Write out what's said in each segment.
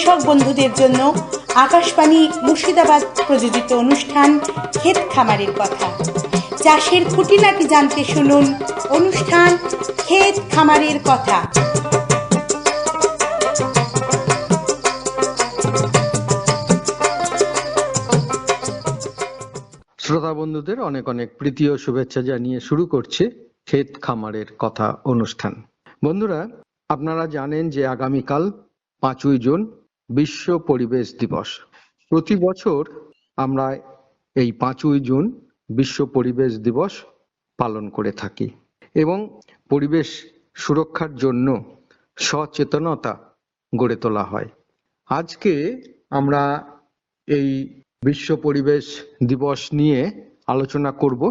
কৃষক বন্ধুদের জন্য আকাশবাণী মুর্শিদাবাদ প্রযোজিত অনুষ্ঠান ক্ষেত খামারের কথা। চাষের খুঁটিনাটি জানতে শুনুন অনুষ্ঠান ক্ষেত খামারের কথা। শ্রোতা বন্ধুদের অনেক অনেক প্রীতি ও শুভেচ্ছা জানিয়ে শুরু করছে ক্ষেত খামারের কথা অনুষ্ঠান। বন্ধুরা, আপনারা জানেন যে আগামীকাল 5ই জুন বিশ্ব পরিবেশ দিবস। প্রতি বছর আমরা এই 5ই জুন বিশ্ব পরিবেশ দিবস পালন করে থাকি এবং পরিবেশ সুরক্ষার জন্য সচেতনতা গড়ে তোলা হয়। আজকে আমরা এই বিশ্ব পরিবেশ দিবস নিয়ে আলোচনা করব,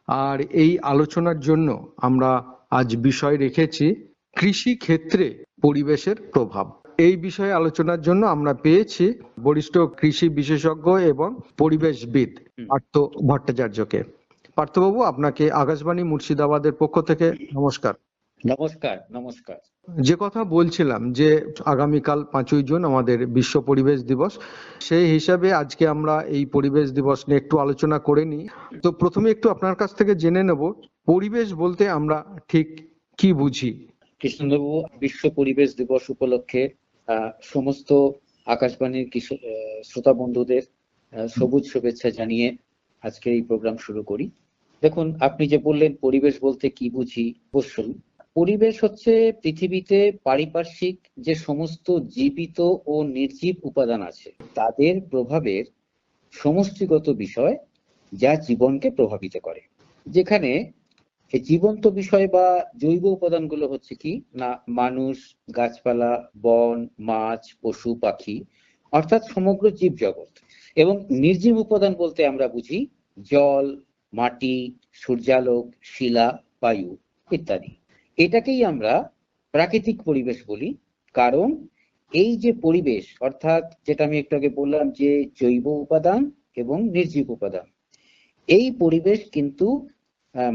আর এই আলোচনার জন্য আমরা আজ বিষয় রেখেছি কৃষি ক্ষেত্রে পরিবেশের প্রভাব। এই বিষয়ে আলোচনার জন্য আমরা পেয়েছি বরিষ্ঠ কৃষি বিশেষজ্ঞ এবং পরিবেশবিদ পার্থ ভট্টাচার্যকে। পার্থবাবু, আপনাকে আকাশবাণী মুর্শিদাবাদের পক্ষ থেকে নমস্কার। নমস্কার। নমস্কার। যে কথা বলছিলাম যে আগামীকাল 5ই জুন আমাদের বিশ্ব পরিবেশ দিবস, সেই হিসাবে আজকে আমরা এই পরিবেশ দিবস নিয়ে একটু আলোচনা করে নিই। তো প্রথমে একটু আপনার কাছ থেকে জেনে নেব, পরিবেশ বলতে আমরা ঠিক কি বুঝি? কৃষ্ণবাবু, বিশ্ব পরিবেশ দিবস উপলক্ষে সমস্ত আকাশবাণীর শ্রোতা বন্ধুদের সবুজ শুভেচ্ছা জানিয়ে আজকে এই প্রোগ্রাম শুরু করি। দেখুন, আপনি যে বললেন পরিবেশ বলতে কি বুঝি, অবশ্যই পরিবেশ হচ্ছে পৃথিবীতে পারিপার্শ্বিক যে সমস্ত জীবিত ও নির্জীব উপাদান আছে তাদের প্রভাবের সমষ্টিগত বিষয় যা জীবনকে প্রভাবিত করে। যেখানে এই জীবন্ত বিষয় বা জৈব উপাদানগুলো হচ্ছে কি না, মানুষ, গাছপালা, বন, মাছ, পশু, পাখি, অর্থাৎ সমগ্র জীবজগৎ। এবং নির্জীব উপাদান বলতে আমরা বুঝি জল, মাটি, সূর্যালোক, শিলা, বায়ু ইত্যাদি। এটাকেই আমরা প্রাকৃতিক পরিবেশ বলি। কারণ এই যে পরিবেশ, অর্থাৎ যেটা আমি একটু আগে বললাম যে জৈব উপাদান এবং নির্জীব উপাদান, এই পরিবেশ কিন্তু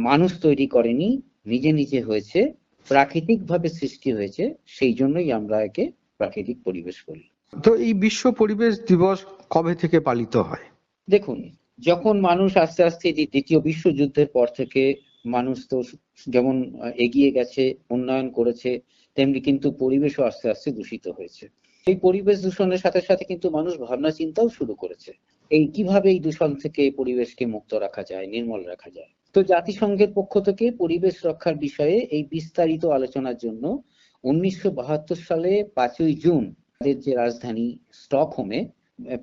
মানুষ তৈরি করেনি, নিজে নিজে হয়েছে, প্রাকৃতিকভাবে সৃষ্টি হয়েছে। সেই জন্যই আমরা একে প্রাকৃতিক পরিবেশ বলি। তো এই বিশ্ব পরিবেশ দিবস কবে থেকে পালিত হয়? দেখুন, যখন মানুষ আস্তে আস্তে দ্বিতীয় বিশ্বযুদ্ধের পর থেকে মানুষ তো যেমন এগিয়ে গেছে, উন্নয়ন করেছে, তেমনি কিন্তু পরিবেশও আস্তে আস্তে দূষিত হয়েছে। এই পরিবেশ দূষণের সাথে সাথে কিন্তু মানুষ ভাবনা চিন্তাও শুরু করেছে এই কিভাবে এই দূষণ থেকে পরিবেশকে মুক্ত রাখা যায়, নির্মল রাখা যায়। তো জাতিসংঘের পক্ষ থেকে পরিবেশ রক্ষার বিষয়ে এই বিস্তারিত আলোচনার জন্য 1972 সালে 5ই জুন যে রাজধানী স্টকহোমে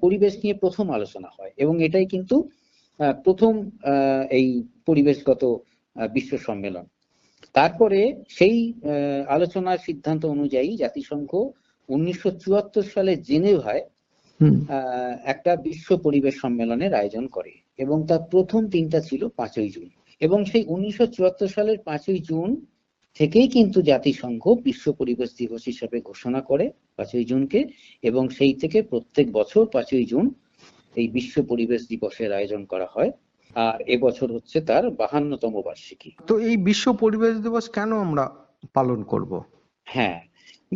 পরিবেশ নিয়ে প্রথম আলোচনা হয় এবং এটাই কিন্তু প্রথম এই পরিবেশগত বিশ্ব সম্মেলন। তারপরে সেই আলোচনার সিদ্ধান্ত অনুযায়ী জাতিসংঘ 1974 সালে জেনেভায় একটা বিশ্ব পরিবেশ সম্মেলনের আয়োজন করে এবং তার প্রথম দিনটা ছিল 5ই জুন। এবং সেই 1974 সালের 5ই জুন থেকেই কিন্তু জাতিসংঘ বিশ্ব পরিবেশ দিবস হিসেবে ঘোষণা করে 5ই জুনকে, এবং সেই থেকে প্রত্যেক বছর 5ই জুন এই বিশ্ব পরিবেশ দিবসের আয়োজন করা হয়। আর এবছর হচ্ছে তার 52তম বার্ষিকী। তো এই বিশ্ব পরিবেশ দিবস কেন আমরা পালন করব? হ্যাঁ,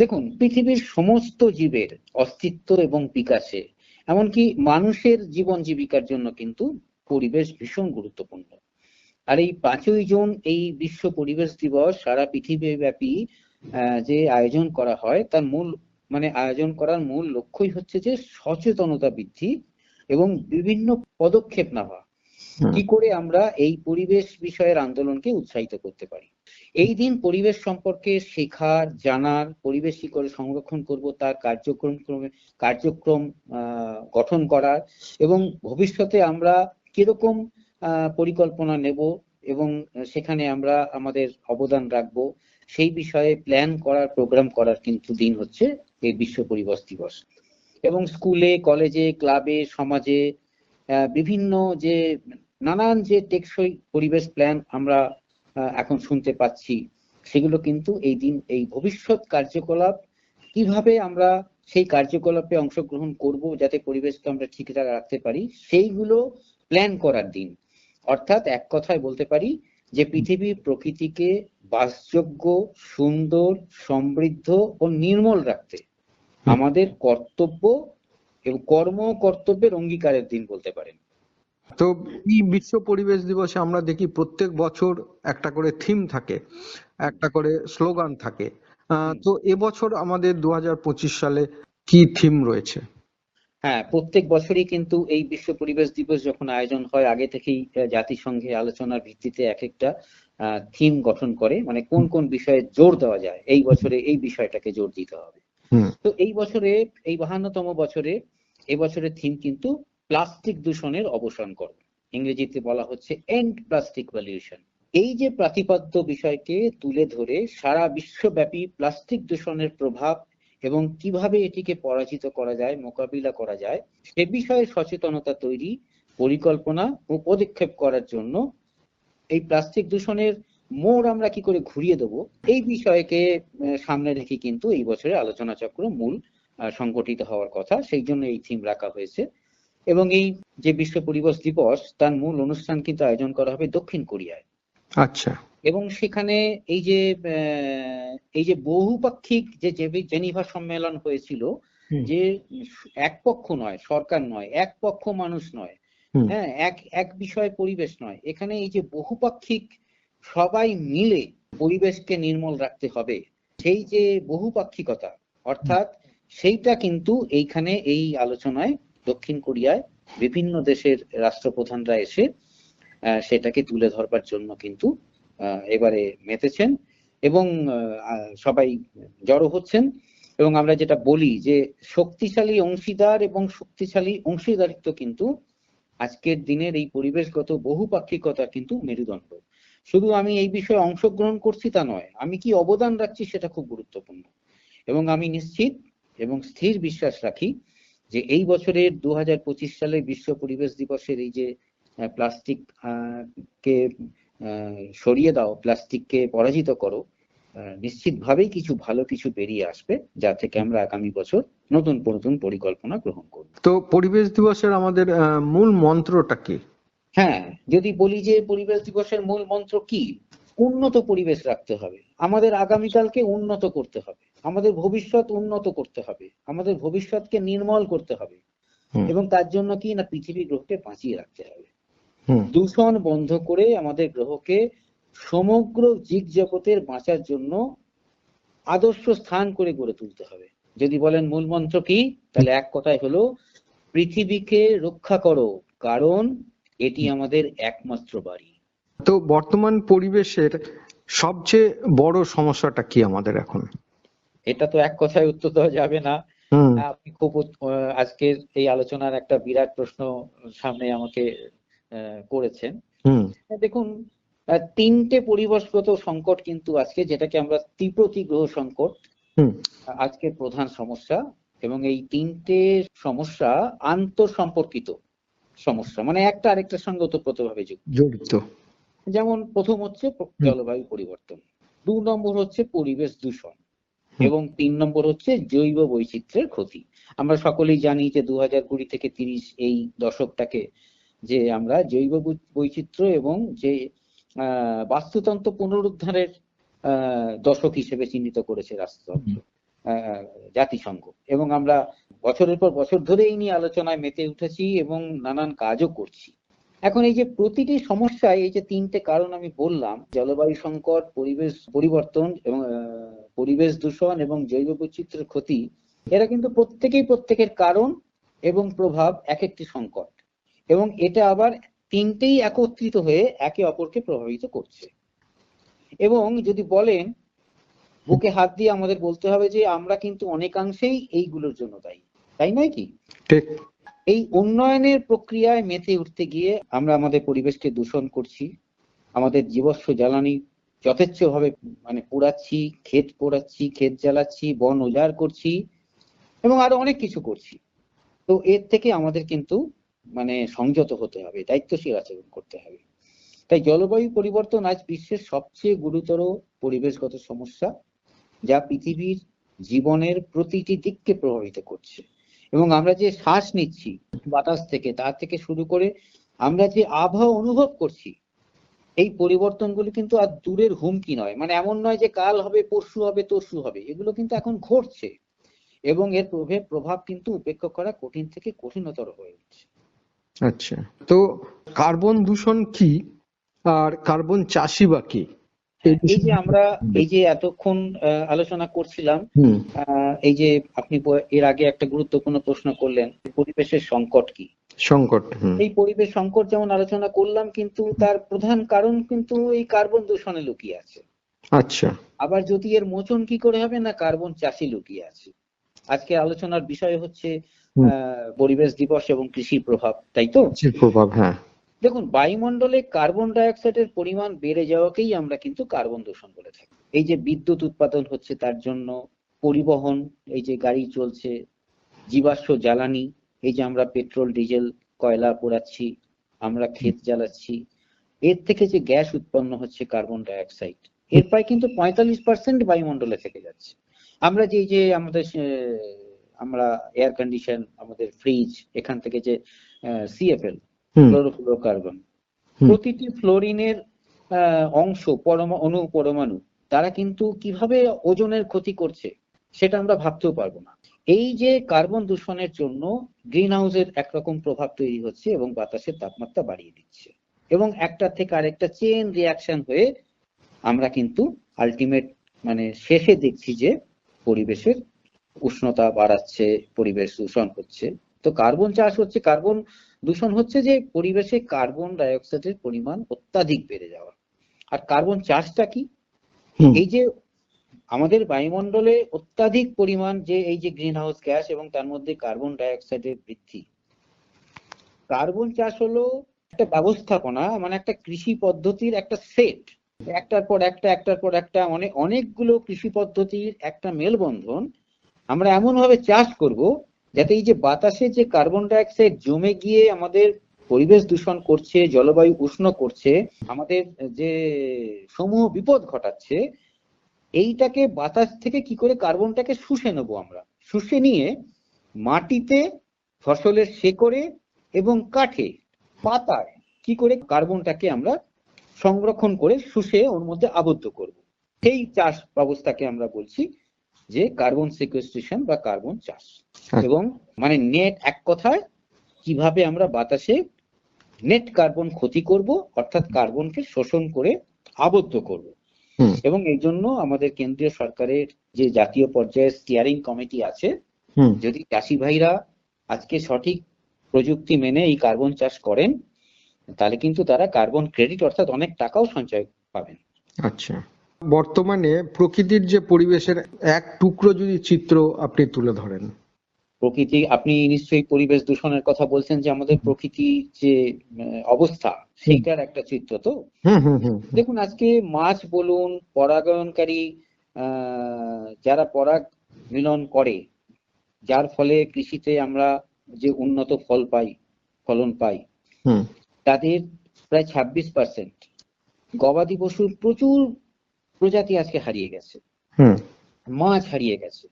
দেখুন, পৃথিবীর সমস্ত জীবের অস্তিত্ব এবং বিকাশে, এমনকি মানুষের জীবন জীবিকার জন্য কিন্তু পরিবেশ ভীষণ গুরুত্বপূর্ণ। আর এই 5ই জুন এই বিশ্ব পরিবেশ দিবস সারা পৃথিবীব্যাপী যে আয়োজন করা হয় তার আয়োজন করার মূল লক্ষ্যই হচ্ছে যে সচেতনতা বৃদ্ধি এবং বিভিন্ন পদক্ষেপ নেওয়া, কি করে আমরা এই পরিবেশ বিষয়ের আন্দোলনকে উৎসাহিত করতে পারি। এই দিন পরিবেশ সম্পর্কে শেখার, জানার, পরিবেশ কি করে সংরক্ষণ করব তার কার্যক্রম গঠন করার এবং ভবিষ্যতে আমরা কিরকম পরিকল্পনা নেব এবং সেখানে আমরা আমাদের অবদান রাখবো সেই বিষয়ে প্ল্যান করার, প্রোগ্রাম করার কিন্তু দিন হচ্ছে এই বিশ্ব পরিবেশ দিবস। এবং স্কুলে, কলেজে, ক্লাবে, সমাজে বিভিন্ন যে নানান যে টেকসই পরিবেশ প্ল্যান আমরা এখন শুনতে পাচ্ছি, সেগুলো কিন্তু এই দিন এই ভবিষ্যৎ কার্যকলাপ কিভাবে আমরা সেই কার্যকলাপে অংশগ্রহণ করব যাতে পরিবেশকে আমরা ঠিকঠাক রাখতে পারি সেইগুলো প্ল্যান করার দিন। অর্থাৎ এক কথায় বলতে পারি যে পৃথিবী প্রকৃতিকে বাসযোগ্য, সুন্দর, সমৃদ্ধ ও নির্মল রাখতে আমাদের কর্তব্য এবং কর্তব্যের অঙ্গীকারের দিন বলতে পারেন। তো এই বিশ্ব পরিবেশ দিবসে আমরা দেখি প্রত্যেক বছর একটা করে থিম থাকে, একটা করে স্লোগান থাকে। তো এবছর আমাদের 2025 সালে কি থিম রয়েছে? হ্যাঁ, প্রত্যেক বছরই কিন্তু এই বিশ্ব পরিবেশ দিবস যখন আয়োজন হয়, আগে থেকেই জাতিসংঘে আলোচনার ভিত্তিতে এক একটা থিম গঠন করে, মানে কোন কোন বিষয়ে জোর দেওয়া যায়, এই বছরে এই বিষয়টাকে জোর দিতে হবে। তো এই বছরে, এই 52তম বছরে, এই বছরের থিম কিন্তু প্লাস্টিক দূষণের অবসান করো। ইংরেজিতে বলা হচ্ছে এন্ড প্লাস্টিক পলিউশন। এই যে প্রতিপাদ্য বিষয়কে তুলে ধরে সারা বিশ্বব্যাপী প্লাস্টিক দূষণের প্রভাব এবং কিভাবে এটিকে পরাজিত করা যায়, মোকাবিলা করা যায়, সে বিষয়ে সচেতনতা তৈরি, পরিকল্পনা ও পদক্ষেপ করার জন্য এই প্লাস্টিক দূষণের মোড় আমরা কি করে ঘুরিয়ে দেবো, এই বিষয়কে সামনে রেখে কিন্তু এই বছরের আলোচনা চক্র মূল সংগঠিত হওয়ার কথা। সেই জন্য এই থিম রাখা হয়েছে। এবং এই যে বিশ্ব পরিবেশ দিবস, তার মূল অনুষ্ঠান কিন্তু আয়োজন করা হবে দক্ষিণ কোরিয়ায়। আচ্ছা। এবং সেখানে এই যে বহুপাক্ষিক যে জেনিভা সম্মেলন হয়েছিল, যে এক পক্ষ নয়, সরকার নয়, এক পক্ষ মানুষ নয়, হ্যাঁ, এক বিষয় পরিবেশ নয়, এখানে এই যে বহুপাক্ষিক সবাই মিলে পরিবেশকে নির্মল রাখতে হবে, সেই যে বহুপাক্ষিকতা, অর্থাৎ সেইটা কিন্তু এইখানে এই আলোচনায় দক্ষিণ কোরিয়ায় বিভিন্ন দেশের রাষ্ট্রপ্রধানরা এসে সেটাকে তুলে ধরবার জন্য কিন্তু এবারে মেতেছেন এবং সবাই জড়ো হচ্ছেন। এবং আমরা যেটা বলি যে শক্তিশালী অংশীদার এবং শক্তিশালী অংশীদারিত্ব কিন্তু আজকের দিনের এই পরিবেশগত বহুপাক্ষিকতা কিন্তু মেরুদণ্ড। শুধু আমি এই বিষয়ে অংশগ্রহণ করছি তা নয়, আমি কি অবদান রাখছি সেটা খুব গুরুত্বপূর্ণ। এবং আমি নিশ্চিত এবং স্থির বিশ্বাস রাখি যে এই বছরের 2025 সালে বিশ্ব পরিবেশ দিবসের এই যে প্লাস্টিক কে সরিয়ে দাও, প্লাস্টিককে পরাজিত করো, নিশ্চিতভাবেই কিছু ভালো কিছু বেরিয়ে আসবে, যা থেকে আমরা আগামী বছর নতুন নতুন পরিকল্পনা গ্রহণ করব। তো পরিবেশ দিবসের আমাদের মূল মন্ত্রটা কি? হ্যাঁ, যদি বলি যে পরিবেশ দিবসের মূল মন্ত্র কি, উন্নত পরিবেশ রাখতে হবে, আমাদের আগামীকালকে উন্নত করতে হবে, আমাদের ভবিষ্যৎ উন্নত করতে হবে, আমাদের ভবিষ্যৎকে নির্মল করতে হবে। এবং তার জন্য কি না, পৃথিবী গ্রহকে বাঁচিয়ে রাখতে হবে, দূষণ বন্ধ করে আমাদের গ্রহকে সমগ্র জীবজগতের বাঁচার জন্য আদর্শ স্থান করে গড়ে তুলতে হবে। যদি বলেন মূল মন্ত্র কি, তাহলে এক কথায় হলো পৃথিবীকে রক্ষা করো, কারণ এটি আমাদের একমাত্র বাড়ি। তো বর্তমান পরিবেশের সবচেয়ে বড় সমস্যাটা কি আমাদের এখন? এটা তো এক কথায় উত্তর দেওয়া যাবে না। আপনি খুব আজকের এই আলোচনার একটা বিরাট প্রশ্ন সামনে আমাকে করেছেন। দেখুন, তিনটে পরিবেশগত সংকট কিন্তু আজকে, যেটাকে আমরা ত্রিপ্রতিগ্রহ সংকট, আজকের প্রধান সমস্যা। এবং এই তিনটে সমস্যা আন্তঃসম্পর্কিত সমস্যা, মানে একটা আরেকটার সঙ্গে ওতপ্রোতভাবে জড়িত। যেমন প্রথম হচ্ছে জলবায়ু পরিবর্তন, 2 নম্বর হচ্ছে পরিবেশ দূষণ, এবং 3 নম্বর হচ্ছে জৈব বৈচিত্র্যের ক্ষতি। আমরা সকলেই জানি যে 2020 থেকে 30 এই দশকটাকে যে আমরা জৈব বৈচিত্র্য এবং যে বাস্তুতন্ত্র পুনরুদ্ধারের দশক হিসেবে চিহ্নিত করেছে রাষ্ট্রযন্ত্র, জাতিসংঘ। এবং আমরা বছরের পর বছর ধরে এই নিয়ে আলোচনায় মেতে উঠেছি এবং নানান কাজও করছি। এখন এই যে প্রতিটি সমস্যায় এই যে তিনটে কারণ আমি বললাম, জলবায়ু সংকট, পরিবেশ পরিবর্তন এবং পরিবেশ দূষণ এবং জৈব বৈচিত্র্যের ক্ষতি, এরা কিন্তু প্রত্যেকের কারণ এবং প্রভাব এক একটি সংকট, এবং এটা আবার তিনটেই একত্রিত হয়ে একে অপরকে প্রভাবিত করছে। এবং যদি বলেন, বুকে হাত দিয়ে আমাদের বলতে হবে যে আমরা কিন্তু অনেকাংশেই এইগুলোর জন্য দায়ী, তাই নয় কি? ঠিক। এই উন্নয়নের প্রক্রিয়ায় মেতে উঠতে গিয়ে আমরা আমাদের পরিবেশকে দূষণ করছি, আমাদের জীবস্ব জ্বালানি যথেচ্ছভাবে মানে পোড়াচ্ছি, ক্ষেত জ্বালাচ্ছি, বন উজাড় করছি এবং আরো অনেক কিছু করছি। তো এর থেকে আমাদের কিন্তু মানে সংযত হতে হবে, দায়িত্বশীল আচরণ করতে হবে। তাই জলবায়ু পরিবর্তন আজ বিশ্বের সবচেয়ে গুরুতর পরিবেশগত সমস্যা, যা পৃথিবীর জীবনের প্রতিটি দিককে প্রভাবিত করছে। এবং আমরা যে শ্বাস নিচ্ছি বাতাস থেকে, তার থেকে শুরু করে আমরা যে আবহাওয়া অনুভব করছি, এই পরিবর্তনগুলো কিন্তু আর দূরের হুমকি নয়। মানে এমন নয় যে কাল হবে, পরশু হবে, তরশু হবে, এগুলো কিন্তু এখন ঘটছে। এবং এর প্রভাব কিন্তু উপেক্ষা করা কঠিন থেকে কঠিনতর হয়ে উঠছে। আচ্ছা, তো কার্বন দূষণ কি আর কার্বন চাষই বা কি? এই যে আমরা এই যে এতক্ষণ আলোচনা করছিলাম, হুম। এই যে আপনি এর আগে একটা গুরুত্বপূর্ণ প্রশ্ন করলেন, পরিবেশের সংকট কি? সংকট। এই পরিবেশ সংকট যেমন আলোচনা করলাম, কিন্তু তার প্রধান কারণ কিন্তু এই কার্বন দূষণে লুকিয়ে আছে। আচ্ছা। আবার যদি এর মোচন কি করে হবে, না কার্বন চাষই লুকিয়ে আছে। আজকে আলোচনার বিষয় হচ্ছে পরিবেশ দিবস এবং কৃষির প্রভাব, তাই তো? প্রভাব, হ্যাঁ। দেখুন, বায়ুমণ্ডলে কার্বন ডাই অক্সাইডের পরিমাণ বেড়ে যাওয়াকেই আমরা কিন্তু কার্বন দূষণ বলে থাকি। এই যে বিদ্যুৎ উৎপাদন হচ্ছে তার জন্য, পরিবহন, এই যে গাড়ি চলছে, জীবাশ্ম জ্বালানি, এই যে আমরা পেট্রোল ডিজেল কয়লা পোড়াচ্ছি, আমরা ক্ষেত জ্বালাচ্ছি, এর থেকে যে গ্যাস উৎপন্ন হচ্ছে কার্বন ডাই অক্সাইড, এর প্রায় কিন্তু 45% বায়ুমণ্ডলে থেকে যাচ্ছে। আমরা যে আমাদের আমরা এয়ার কন্ডিশন, আমাদের ফ্রিজ, এখান থেকে যে সিএফএল, ক্লোরোফ্লোরোকার্বন, প্রতিটি ফ্লোরিনের অংশ, অণু পরমাণু, তারা কিন্তু কিভাবে ওজনের ক্ষতি করছে সেটা আমরা ভাবতেও পারবো না। এই যে কার্বন দূষণের জন্য গ্রিন হাউসের একরকম প্রভাব তৈরি হচ্ছে এবং বাতাসের তাপমাত্রা বাড়িয়ে দিচ্ছে, এবং একটা থেকে আরেকটা চেন রিয়াকশন হয়ে আমরা কিন্তু আলটিমেট মানে শেষে দেখছি যে পরিবেশের উষ্ণতা বাড়াচ্ছে, পরিবেশ দূষণ হচ্ছে। তো কার্বন চাষ হচ্ছে, কার্বন দূষণ হচ্ছে যে পরিবেশে কার্বন ডাই অক্সাইডের পরিমাণ অত্যাধিক বেড়ে যাওয়া। আর কার্বন চাষটা কি? এই যে আমাদের বায়ুমণ্ডলে অত্যাধিক পরিমাণ যে এই যে গ্রিন হাউস গ্যাস এবং তার মধ্যে কার্বন ডাই অক্সাইডের বৃদ্ধি। কার্বন চাষ হলো একটা ব্যবস্থাপনা, মানে একটা কৃষি পদ্ধতির একটা সেট, একটার পর একটা অনেকগুলো কৃষি পদ্ধতির একটা মেলবন্ধন। আমরা এমন ভাবে চাষ করব যাতে এই যে বাতাসে যে কার্বন ডাই অক্সাইড জমে গিয়ে আমাদের পরিবেশ দূষণ করছে, জলবায়ু উষ্ণ করছে, আমাদের যে সমূহ বিপদ ঘটাচ্ছে, এইটাকে বাতাস থেকে কি করে কার্বনটাকে শুষে নেবো, আমরা শুষে নিয়ে মাটিতে, ফসলের শেকড়ে এবং কাঠে, পাতায় কি করে কার্বনটাকে আমরা সংরক্ষণ করে শুষে ওর মধ্যে আবদ্ধ করব। সেই চাষ ব্যবস্থাকে আমরা বলছি যে কার্বন সিকুয়েস্ট্রেশন বা কার্বন চাষ। এবং মানে নেট, এক কথায় কিভাবে আমরা বাতাসে নেট কার্বন ক্ষতি করব, অর্থাৎ কার্বনকে শোষণ করে আবদ্ধ করব। এবং এই জন্য আমাদের কেন্দ্রীয় সরকারের যে জাতীয় পর্যায়ে স্টিয়ারিং কমিটি আছে, যদি চাষি ভাইরা আজকে সঠিক প্রযুক্তি মেনে এই কার্বন চাষ করেন, তাহলে কিন্তু তারা কার্বন ক্রেডিট অর্থাৎ অনেক টাকাও সঞ্চয় পাবেন। আচ্ছা, বর্তমানে প্রকৃতির যে পরিবেশের এক টুকরো যদি চিত্র আপনি তুলে ধরেন। প্রকৃতি, আপনি নিশ্চয়ই পরিবেশ দূষণের কথা বলছেন, যে আমাদের প্রকৃতির যে অবস্থা সেইটার একটা চিত্র। তো দেখুন, আজকে মাছ বলুন, পরাগায়নকারী যারা পরাগ মিলন করে, যার ফলে কৃষিতে আমরা যে উন্নত ফলন পাই, তাদের প্রায় 26%। গবাদি পশুর প্রচুর প্রজাতি আজকে হারিয়ে গেছে, মাছ হারিয়ে গেছে।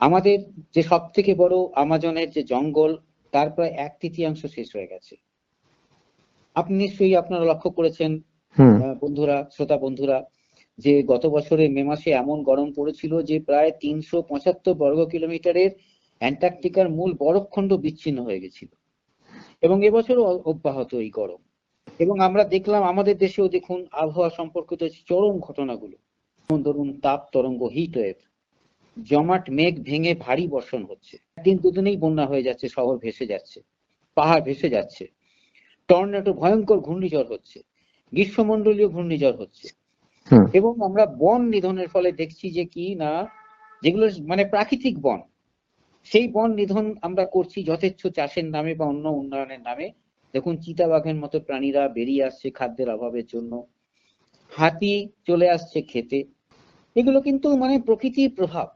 আমাদের যে সব থেকে বড় আমাজনের যে জঙ্গল, তার প্রায় 1/3 শেষ হয়ে গেছে। আপনি নিশ্চয়ই আপনারা লক্ষ্য করেছেন বন্ধুরা, শ্রোতা বন্ধুরা, যে গত বছরে মে মাসে এমন গরম পড়েছিল যে প্রায় 375 বর্গ কিলোমিটারের অ্যান্টার্কটিকার মূল বরফখণ্ড বিচ্ছিন্ন হয়ে গেছিল, এবং এবছরও অব্যাহত এই গরম। এবং আমরা দেখলাম আমাদের দেশেও, দেখুন, আবহাওয়া সম্পর্কিত চরম ঘটনাগুলো, ধরুন তাপ তরঙ্গ, হিট ওয়েভ, জমাট মেঘ ভেঙে ভারী বর্ষণ হচ্ছে, একদিন দুদিনেই বন্যা হয়ে যাচ্ছে, শহর ভেসে যাচ্ছে, পাহাড় ভেসে যাচ্ছে, টর্নেডো, ভয়ঙ্কর ঘূর্ণিঝড় হচ্ছে, গ্রীষ্মমন্ডলীয় ঘূর্ণিঝড় হচ্ছে। এবং আমরা বন নিধনের ফলে দেখছি যে কি না, যেগুলো মানে প্রাকৃতিক বন, সেই বন নিধন আমরা করছি যথেচ্ছ চাষের নামে বা অন্য উন্নয়নের নামে। দেখুন, চিতাবাঘের মতো প্রাণীরা বেরিয়ে আসছে খাদ্যের অভাবের জন্য, হাতি চলে আসছে খেতে। এগুলো কিন্তু মানে প্রকৃতির প্রভাব।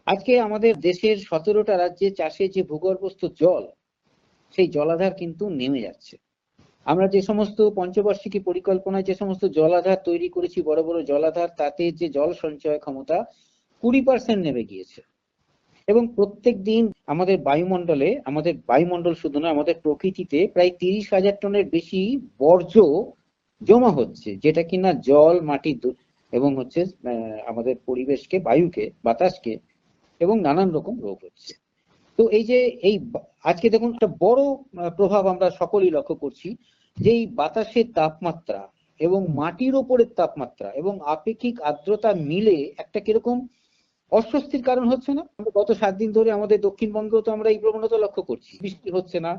আজকে আমাদের দেশের 17টা রাজ্যে চাষে যে ভূগর্ভস্থ জল, সেই জলাধার কিন্তু নেমে যাচ্ছে। আমরা যে সমস্ত পঞ্চবার্ষিকী পরিকল্পনায় যে সমস্ত জলাধার তৈরি করেছি, বড় বড় জলাধার, তাতে যে জল সঞ্চয় ক্ষমতা 20% নেমে গিয়েছে। এবং প্রত্যেক দিন আমাদের বায়ুমণ্ডলে, আমাদের বায়ুমণ্ডল শুধু না, আমাদের প্রকৃতিতে প্রায় 30,000 টনের বেশি বর্জ্য জমা হচ্ছে, যেটা কিনা জল, মাটি এবং হচ্ছে আমাদের পরিবেশকে, বায়ুকে, বাতাসকে এবং নানান রকম রোগ হচ্ছে। তো এই যে আজকে দেখুন একটা বড় প্রভাব আমরা সকলেই লক্ষ্য করছি যে এই বাতাসের তাপমাত্রা এবং মাটির ওপরের তাপমাত্রা এবং আপেক্ষিক আর্দ্রতা মিলে একটা কিরকম অস্বস্তির কারণ হচ্ছে না? গত 7 দিন ধরে আমাদের দক্ষিণবঙ্গেও তো আমরা এই প্রবণতা লক্ষ্য করছি, বৃষ্টি হচ্ছে না,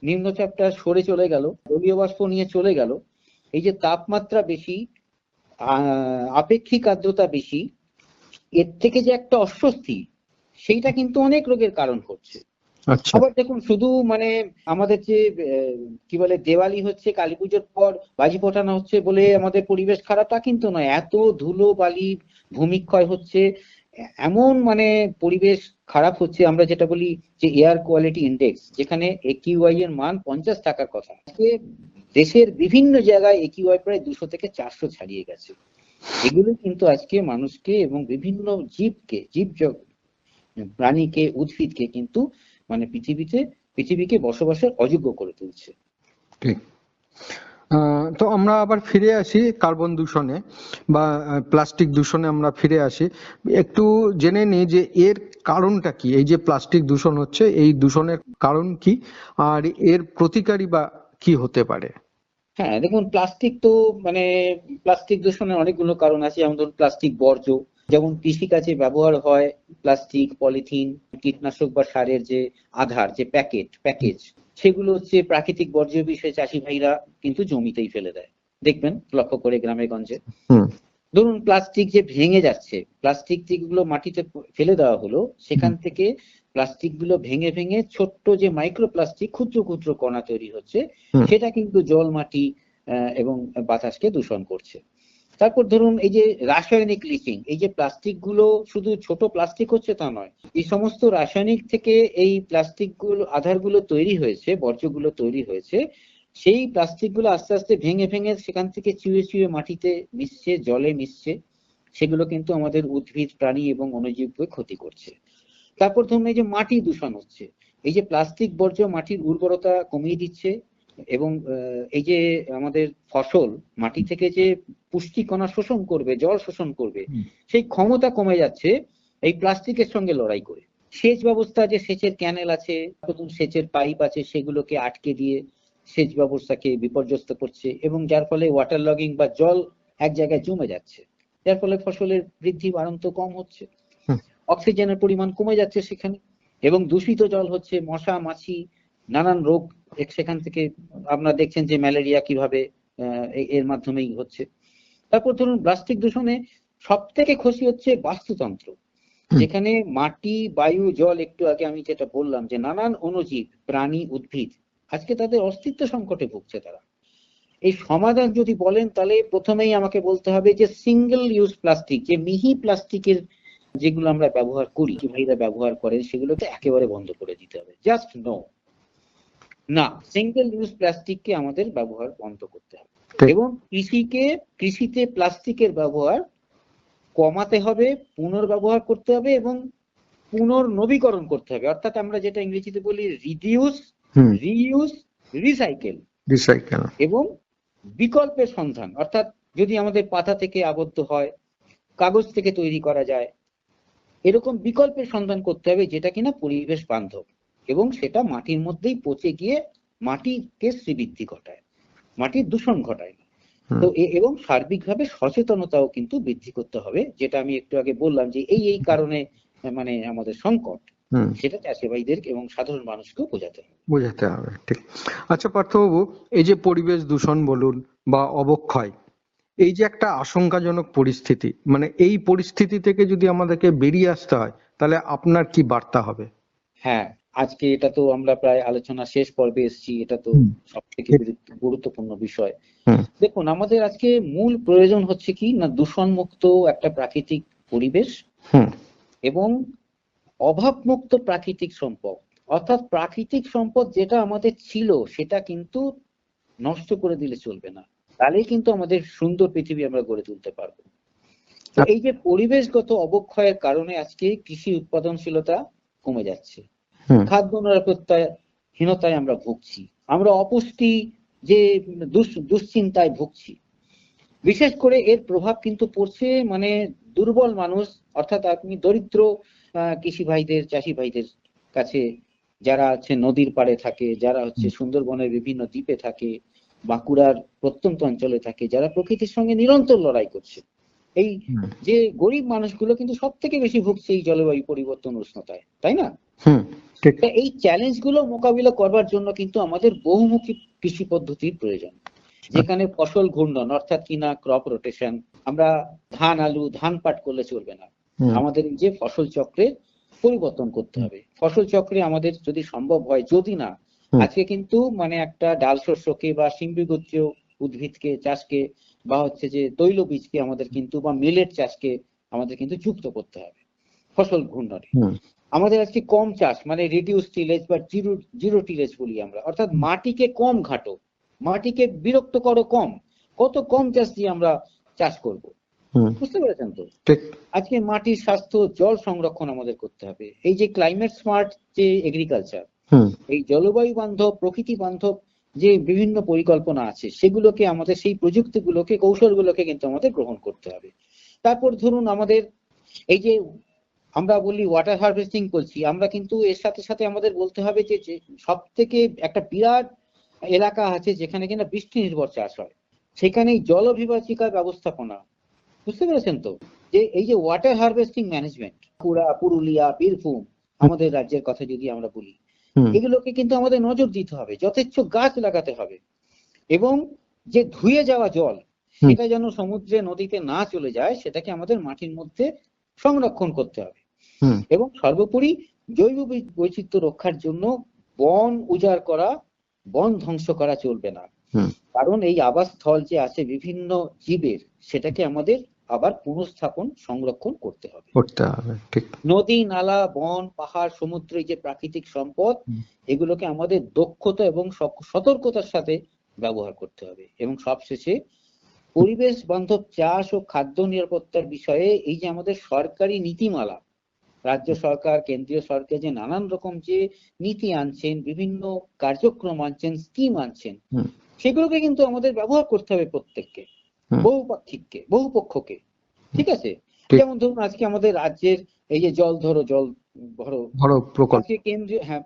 নিম্নচাপটা সরে চলে গেল, জলীয় বাষ্প নিয়ে চলে গেল। এই যে তাপমাত্রা বেশি, আপেক্ষিক আর্দ্রতা বেশি, এর থেকে যে একটা অস্বস্তি, সেইটা কিন্তু অনেক রোগের কারণ হচ্ছে। আচ্ছা, আবার দেখুন শুধু মানে আমাদের যে কি বলে দেওয়ালি হচ্ছে, কালী পুজোর পর বাজি ফোটানো হচ্ছে বলে আমাদের পরিবেশ খারাপ তা কিন্তু নয়। এত ধুলো বালি, ভূমিক্ষয় হচ্ছে, এমন মানে পরিবেশ খারাপ হচ্ছে, আমরা যেটা বলি যে এয়ার কোয়ালিটি ইন্ডেক্স, যেখানে AQI এর মান 50 থাকার কথা, আজকে দেশের বিভিন্ন জায়গায় AQI প্রায় 200 থেকে 400 ছাড়িয়ে গেছে। এগুলো কিন্তু আজকে মানুষকে এবং বিভিন্ন প্রাণীকে, উদ্ভিদকে কিন্তু মানে পৃথিবীকে বসবাসের অযোগ্য করে তুলছে। ঠিক। তো আমরা আবার ফিরে আসি কার্বন দূষণে বা প্লাস্টিক দূষণে আমরা ফিরে আসি। একটু জেনে নিই যে এর কারণটা কি, এই যে প্লাস্টিক দূষণ হচ্ছে এই দূষণের কারণ কি আর এর প্রতিকারী বা কি হতে পারে? হ্যাঁ দেখুন, প্লাস্টিক দূষণের অনেকগুলো কারণ আছে। যেমন ধরুন প্লাস্টিক বর্জ্য, যেমন কৃষিকাজে ব্যবহার হয় প্লাস্টিক, পলিথিন, কীটনাশক বা সারের যে আধার, যে প্যাকেজ, সেগুলো হচ্ছে প্রাকৃতিক বর্জ্য বিষয়ে চাষি ভাইরা কিন্তু জমিতেই ফেলে দেয়, দেখবেন লক্ষ্য করে গ্রামে গঞ্জে। ধরুন প্লাস্টিক যে ভেঙে যাচ্ছে, প্লাস্টিক যেগুলো মাটিতে ফেলে দেওয়া হলো, সেখান থেকে প্লাস্টিক গুলো ভেঙে ভেঙে ছোট্ট যে মাইক্রো প্লাস্টিক, ক্ষুদ্র ক্ষুদ্র কণা তৈরি হচ্ছে, সেটা কিন্তু জল, মাটি এবং বাতাসকে দূষণ করছে। তারপর ধরুন এই যে রাসায়নিক লিচিং, এই যে প্লাস্টিক গুলো শুধু ছোট প্লাস্টিক হচ্ছে তা নয়, এই সমস্ত রাসায়নিক থেকে এই প্লাস্টিক গুলো, আধারগুলো তৈরি হয়েছে, বর্জ্যগুলো তৈরি হয়েছে, সেই প্লাস্টিক গুলো আস্তে আস্তে ভেঙে ভেঙে সেখান থেকে চুয়ে চুয়ে মাটিতে মিশছে, জলে মিশছে, সেগুলো কিন্তু আমাদের উদ্ভিদ, প্রাণী এবং অণুজীবকে ক্ষতি করছে। তারপর ধরুন এই যে মাটি দূষণ হচ্ছে, এই যে প্লাস্টিক বর্জ্য মাটির উর্বরতা কমিয়ে দিচ্ছে এবং এই যে আমাদের ফসল মাটি থেকে যে পুষ্টি কণা শোষণ করবে, জল শোষণ করবে, সেই ক্ষমতা কমে যাচ্ছে এই প্লাস্টিকের সঙ্গে লড়াই করে। সেচ ব্যবস্থা, যে সেচের ক্যানেল আছে, সেচের পাইপ আছে, সেগুলোকে আটকে দিয়ে সেচ ব্যবস্থাকে বিপর্যস্ত করছে এবং যার ফলে ওয়াটার লগিং বা জল এক জায়গায় জমে যাচ্ছে, যার ফলে ফসলের বৃদ্ধি বাড়ন্ত কম হচ্ছে, অক্সিজেনের পরিমাণ কমে যাচ্ছে সেখানে, এবং দূষিত জল হচ্ছে, মশা মাছি নানান রোগ সেখান থেকে আপনারা দেখছেন যে ম্যালেরিয়া কিভাবে এর মাধ্যমেই হচ্ছে। তারপর ধরুন প্লাস্টিক দূষণে সব থেকে ক্ষতি হচ্ছে বাস্তুতন্ত্র, যেখানে মাটি, বায়ু, জল, একটু আগে আমি যেটা বললাম যে নানান অণুজীব, প্রাণী, উদ্ভিদ আজকে তাদের অস্তিত্ব সংকটে ভুগছে তারা। এই সমাধান যদি বলেন তাহলে প্রথমেই আমাকে বলতে হবে যে সিঙ্গেল ইউজ প্লাস্টিক, যে মিহি প্লাস্টিকের যেগুলো আমরা ব্যবহার করি, ভাইরা ব্যবহার করে, সেগুলোকে একেবারে বন্ধ করে দিতে হবে। জাস্ট নো, না, সিঙ্গেল ইউজ প্লাস্টিককে আমাদের ব্যবহার বন্ধ করতে হবে এবং কৃষিতে প্লাস্টিকের ব্যবহার কমাতে হবে, পুনর্ব্যবহার করতে হবে এবং পুনর্নবীকরণ করতে হবে। অর্থাৎ আমরা যেটা ইংরেজিতে বলি রিডিউস, রিইউজ, রিসাইকেল এবং বিকল্পের সন্ধান। অর্থাৎ যদি আমাদের পাতা থেকে আবদ্ধ হয়, কাগজ থেকে তৈরি করা যায়, এরকম বিকল্পের সন্ধান করতে হবে যেটা কিনা পরিবেশ বান্ধব এবং সেটা মাটির মধ্যেই পচে গিয়ে মাটিকে শ্রীবৃদ্ধি ঘটায়, মাটির দূষণ ঘটায় না। তো এবং সার্বিকভাবে সচেতনতাও কিন্তু বৃদ্ধি করতে হবে, যেটা আমি একটু আগে বললাম যে এই কারণে মানে আমাদের সংকট, সেটা চাষি ভাইদের এবং সাধারণ মানুষকেও বোঝাতে হবে। ঠিক। আচ্ছা পার্থবাবু, এই যে পরিবেশ দূষণ বলুন বা অবক্ষয়, এই যে একটা আশঙ্কাজনক পরিস্থিতি, মানে এই পরিস্থিতি থেকে যদি আমাদেরকে বেরিয়ে আসতে হয় তাহলে আপনার কি বার্তা হবে? হ্যাঁ, আজকে এটা তো আমরা প্রায় আলোচনা শেষ পর্বে এসেছি, এটা তো সব থেকে গুরুত্বপূর্ণ বিষয়। দেখুন, আমাদের আজকে মূল প্রয়োজন হচ্ছে কি না, দূষণ মুক্ত একটা প্রাকৃতিক পরিবেশ এবং অভাবমুক্ত প্রাকৃতিক সম্পদ। অর্থাৎ প্রাকৃতিক সম্পদ যেটা আমাদের ছিল সেটা কিন্তু নষ্ট করে দিলে চলবে না, তাহলেই কিন্তু আমাদের সুন্দর পৃথিবী আমরা গড়ে তুলতে পারবো। তো এই যে পরিবেশগত অবক্ষয়ের কারণে আজকে কৃষি উৎপাদনশীলতা কমে যাচ্ছে, খাদ্য নিরাপত্তাহীনতায় আমরা ভুগছি, আমরা অপুষ্টি, যে দুশ্চিন্তায় ভুগছি। বিশেষ করে এর প্রভাব কিন্তু পড়ছে মানে দুর্বল মানুষ, অর্থাৎ আপনি দরিদ্র কৃষি ভাইদের, চাষি ভাইদের কাছে, যারা হচ্ছে নদীর পাড়ে থাকে, যারা হচ্ছে সুন্দরবনের বিভিন্ন দ্বীপে থাকে, বাঁকুড়ার প্রত্যন্ত অঞ্চলে থাকে, যারা প্রকৃতির সঙ্গে নিরন্তর লড়াই করছে, এই যে গরিব মানুষগুলো কিন্তু সব থেকে বেশি ভুগছে এই জলবায়ু পরিবর্তন, উষ্ণতায়, তাই না? তা এই চ্যালেঞ্জ গুলো মোকাবিলা করবার জন্য কিন্তু আমাদের বহুমুখী কৃষি পদ্ধতির প্রয়োজন, যেখানে ফসল ঘূর্ণন অর্থাৎ কিনা ক্রপ রোটেশন, আমরা ধান আলু ধান পাট করলে চলবে না, আমাদের যে ফসল চক্রে পরিবর্তন করতে হবে। ফসল চক্রে আমাদের যদি সম্ভব হয়, যদি না, আজকে কিন্তু মানে একটা ডাল শস্যকে বা শিম্বিগোত্রীয় উদ্ভিদকে চাষকে বা হচ্ছে যে তৈল বীজকে আমাদের কিন্তু, বা মিলেট চাষকে আমাদের কিন্তু যুক্ত করতে হবে ফসল ঘূর্ণনে। আমাদের আজকে কম চাষ, মানে রিডিউস টিলেজ বা জিরো টিলেজ বলি আমরা, অর্থাৎ মাটিকে কম ঘাটো, মাটিকে বিরক্ত করো কম, কত কম চাষ দিয়ে আমরা চাষ করব, বুঝতে পেরেছেন তো? আজকে মাটির স্বাস্থ্য, জল সংরক্ষণ আমাদের করতে হবে। এই যে ক্লাইমেট স্মার্ট যে এগ্রিকালচার, এই জলবায়ু বান্ধব, প্রকৃতি বান্ধব যে বিভিন্ন পরিকল্পনা আছে, সেগুলোকে আমাদের, সেই প্রযুক্তিগুলোকে, কৌশলগুলোকে কিন্তু আমাদের গ্রহণ করতে হবে। তারপর ধরুন আমাদের এই যে আমরা বলি ওয়াটার হারভেস্টিং বলছি, আমরা কিন্তু এর সাথে সাথে আমাদের বলতে হবে যে সব থেকে একটা বিরাট এলাকা আছে যেখানে কিনা বৃষ্টি নির্ভর চাষ হয়, সেখানে জল বিভাজিকার ব্যবস্থাপনা, বুঝতে পেরেছেন তো? যে এই যে water harvesting management, Purulia, Birbhum, আমাদের রাজ্যের কথা যদি আমরা বলি, এগুলোকে কিন্তু আমাদের নজর দিতে হবে, যথেচ্ছ গাছ লাগাতে হবে, এবং যে ধুয়ে যাওয়া জল সেটা যেন সমুদ্রে নদীতে না চলে যায়, সেটাকে আমাদের মাটির মধ্যে সংরক্ষণ করতে হবে। এবং সর্বোপরি জৈব বৈচিত্র্য রক্ষার জন্য বন উজাড় করা, বন ধ্বংস করা চলবে না, কারণ এই আবাসস্থল যে আছে বিভিন্ন জীবের, সেটাকে আমাদের আবার পুনঃস্থাপন, সংরক্ষণ করতে হবে। নদী, নালা, বন, পাহাড়, সমুদ্র, এই যে প্রাকৃতিক সম্পদ, এগুলোকে আমাদের দক্ষতা এবং সতর্কতার সাথে ব্যবহার করতে হবে। এবং সবশেষে পরিবেশ বান্ধব চাষ ও খাদ্য নিরাপত্তার বিষয়ে এই যে আমাদের সরকারি নীতিমালা, রাজ্য সরকার, কেন্দ্রীয় সরকার যে নানান রকম যে নীতি আনছেন, বিভিন্ন কার্যক্রম আনছেন, স্কিম আনছেন, সেগুলোকে কিন্তু আমাদের ব্যবহার করতে হবে প্রত্যেককে, বহুপাক্ষিককে, বহুপক্ষকে, ঠিক আছে? যেমন ধরুন আজকে আমাদের রাজ্যের এই যে জল ভরো প্রকল্প, কেন্দ্রীয়, হ্যাঁ,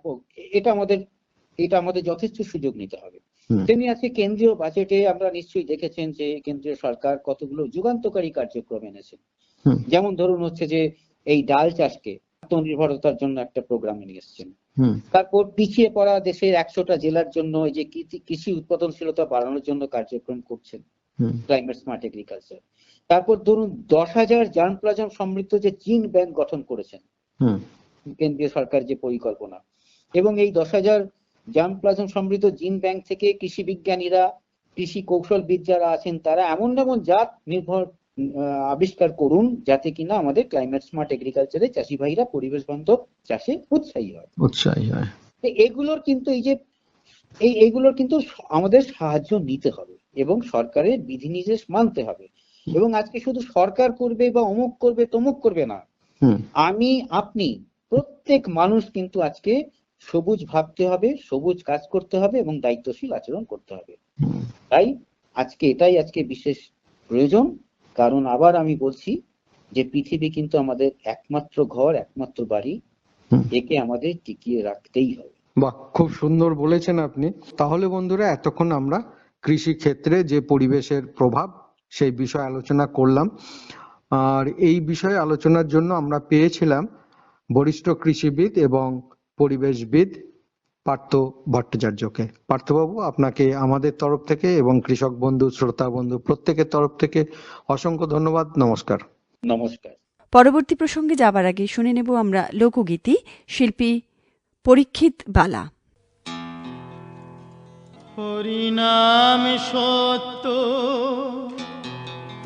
এটা আমাদের যথেষ্ট সুযোগ নিতে হবে। তেমনি আজকে কেন্দ্রীয় বাজেটে আমরা নিশ্চয়ই দেখেছেন যে কেন্দ্রীয় সরকার কতগুলো যুগান্তকারী কার্যক্রম এনেছেন। যেমন ধরুন হচ্ছে যে এই ডাল চাষকে আত্মনির্ভরতার জন্য একটা প্রোগ্রাম নিয়ে এসেছেন। তারপর পিছিয়ে পড়া দেশের 100টা জেলার জন্য এই যে কৃষি উৎপাদনশীলতা বাড়ানোর জন্য কার্যক্রম করছেন, ক্লাইমেট স্মার্ট এগ্রিকালচার। তারপর ধরুন 10,000 জার্মপ্লাজম সমৃদ্ধ যে জিন ব্যাংক গঠন করেছেন কেন্দ্রীয় সরকার, যে পরিকল্পনা, এবং এই 10,000 জার্মপ্লাজম সমৃদ্ধ জিন ব্যাংক থেকে কৃষি বিজ্ঞানীরা, কৃষি কৌশলবিদ যারা আছেন, তারা এমন এমন জাত নির্ভর আবিষ্কার করুন যাতে কিনা আমাদের ক্লাইমেট স্মার্ট এগ্রিকালচারে চাষি ভাইরা পরিবেশ বান্ধব চাষে উৎসাহী হয়। এগুলোর কিন্তু এইগুলোর কিন্তু আমাদের সাহায্য নিতে হবে এবং সরকারের বিধিনির্দেশ মানতে হবে। এবং আজকে শুধু সরকার করবে বা অমুক করবে তমুক করবে না, আমি, আপনি, প্রত্যেক মানুষ কিন্তু আজকে সবুজ ভাবতে হবে, সবুজ কাজ করতে হবে এবং দায়িত্বশীল আচরণ করতে হবে। তাই এটাই আজকে বিশেষ প্রয়োজন। কারণ আবার আমি বলছি যে পৃথিবী কিন্তু আমাদের একমাত্র ঘর, একমাত্র বাড়ি, একে আমাদের টিকিয়ে রাখতেই হবে। বাহ, খুব সুন্দর বলেছেন আপনি। তাহলে বন্ধুরা, এতক্ষণ আমরা কৃষি ক্ষেত্রে যে পরিবেশের প্রভাব, সেই বিষয়ে আলোচনা করলাম। আর এই বিষয়ে আলোচনার জন্য আমরা পেয়েছিলাম বরিষ্ঠ কৃষিবিদ এবং পরিবেশবিদ পার্থ ভট্টাচার্যকে। পার্থবাবু, আপনাকে আমাদের তরফ থেকে এবং কৃষক বন্ধু, শ্রোতা বন্ধু প্রত্যেকের তরফ থেকে অসংখ্য ধন্যবাদ। নমস্কার। নমস্কার। পরবর্তী প্রসঙ্গে যাবার আগে শুনে নেব আমরা লোকগীতি, শিল্পী পরীক্ষিত বালা। হরিনাম সত্য,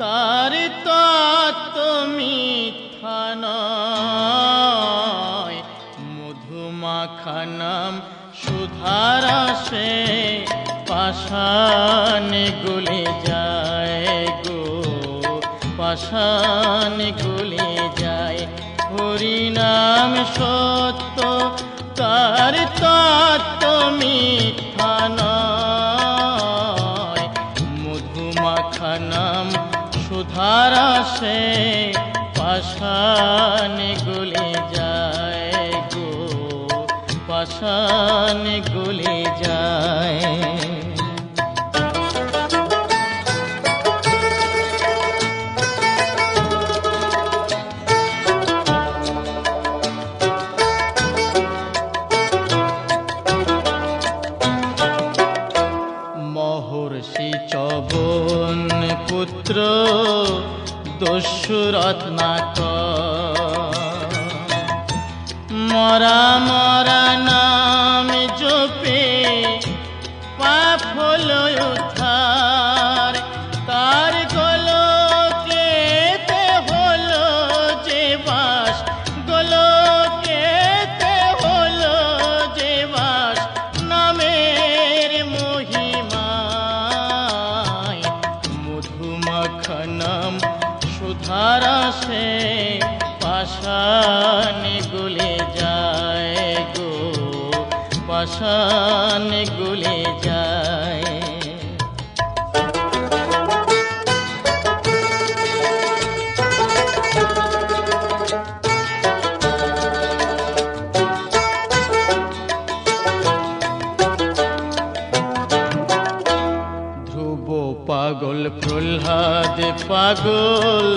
তার তত্ত্ব মিথ্যা নয়, মধুমাখা নাম সুধার আসে, পাষাণ গলে যায় গো, পাষাণ গলে যায়। হরিনাম সত্য, তার তত্ত্ব মিথ্যা নয়, মধুমাখা নাম সুধার আসে, পাষাণ গলে যায়। পাষাণ গলে যায়। মহর্ষি চবন পুত্র দস্যুরত্নাকর মরা মরা নাম জপে পাপ হলো উদ্ধার, তার গোলকেতে হলো যে বাস, গোলকেতে হলো যে বাস নামের মহিমায়। মধুমাখনম সুধারসে পাষাণ গলে যায় গো, পাষাণ গলে যায়। ধ্রুব পাগল প্রহ্লাদ পাগল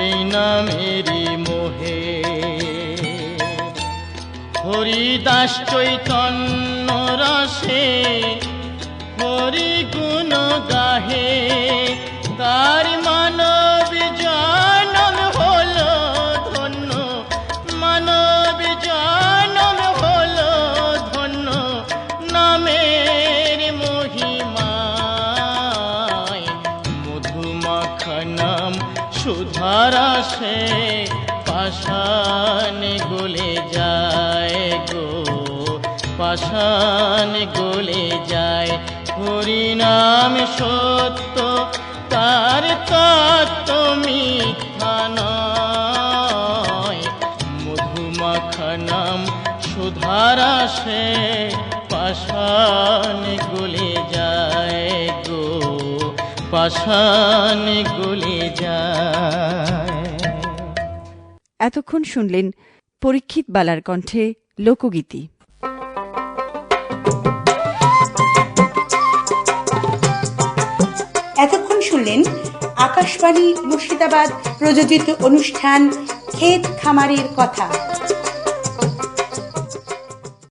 এই নামেরই মোহে, হরিদাস চৈতন্য রসে হরি গুণ গাহে, তার মানব জনম হলো ধন্য, মানব জনম হলো ধন্য নামের মহিমায়। মধুমাখনম সুধারসে পাষাণ গলে যায় গো, পাষাণ গলে যায়। হরিনাম সত্য, তার তত্ত্ব মিথ্যা নয়। মধুমাখনম সুধারসে পাষাণ গলে যায় গো, পাষাণ গলে যায়। এতক্ষণ শুনলেন পরীক্ষিত বালার কণ্ঠে লোকগীতি। এতক্ষণ শুনলেন আকাশবাণী মুর্শিদাবাদ প্রযোজিত অনুষ্ঠান ক্ষেত খামারের কথা।